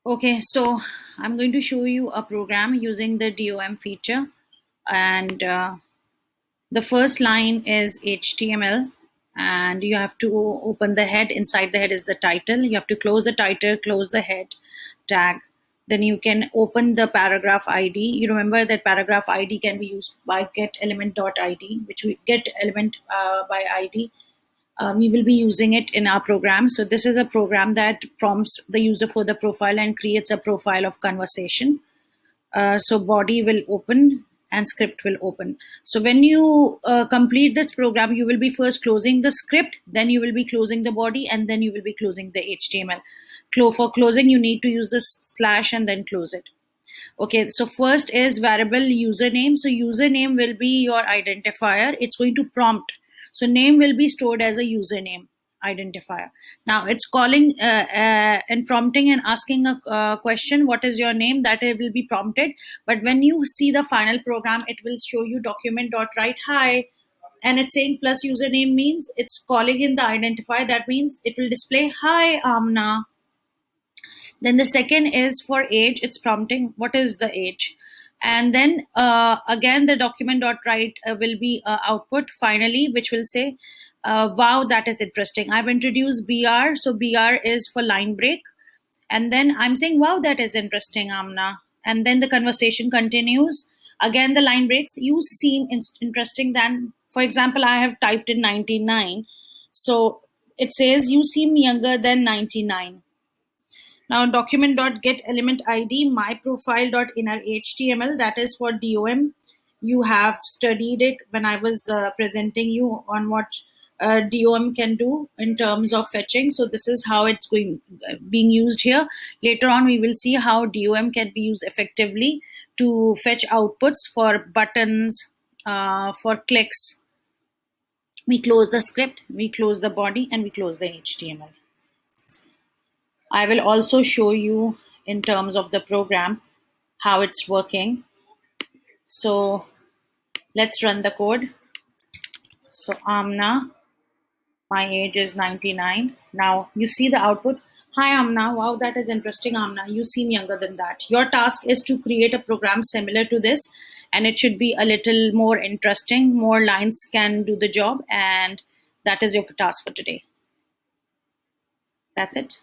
Okay, so I'm going to show you a program using the DOM feature, and the first line is HTML, and you have to open the head. Inside the head is the title. You have to close the title, close the head tag. Then you can open the paragraph ID. You remember that paragraph ID can be used by getElement.id, which we get element by ID. We will be using it in our program. So this is a program that prompts the user for the profile and creates a profile of conversation. So body will open and script will open. So when you complete this program, you will be first closing the script, then you will be closing the body, and then you will be closing the HTML. For closing, you need to use this slash and then close it. Okay, so first is variable username. So username will be your identifier. It's going to prompt. So name will be stored as a username identifier. Now it's calling and prompting and asking a question, what is your name? That it will be prompted. But when you see the final program, it will show you document.write hi, and it's saying plus username means it's calling in the identifier. That means it will display hi Amna. Then the second is for age. It's prompting what is the age. And then again, the document.write will be output finally, which will say, wow, that is interesting. I've introduced BR. So BR is for line break. And then I'm saying, wow, that is interesting, Amna. And then the conversation continues. Again, the line breaks. You seem interesting. Then, for example, I have typed in 99. So it says, you seem younger than 99. Now document.getElementID, myprofile.innerHTML, that is for DOM. You have studied it when I was presenting you on what DOM can do in terms of fetching. So this is how it's being used here. Later on, we will see how DOM can be used effectively to fetch outputs for buttons, for clicks. We close the script, we close the body, and we close the HTML. I will also show you in terms of the program how it's working. So let's run the code. So Amna, my age is 99. Now you see the output. Hi Amna, wow, that is interesting, Amna. You seem younger than that. Your task is to create a program similar to this, and it should be a little more interesting. More lines can do the job, and that is your task for today. That's it.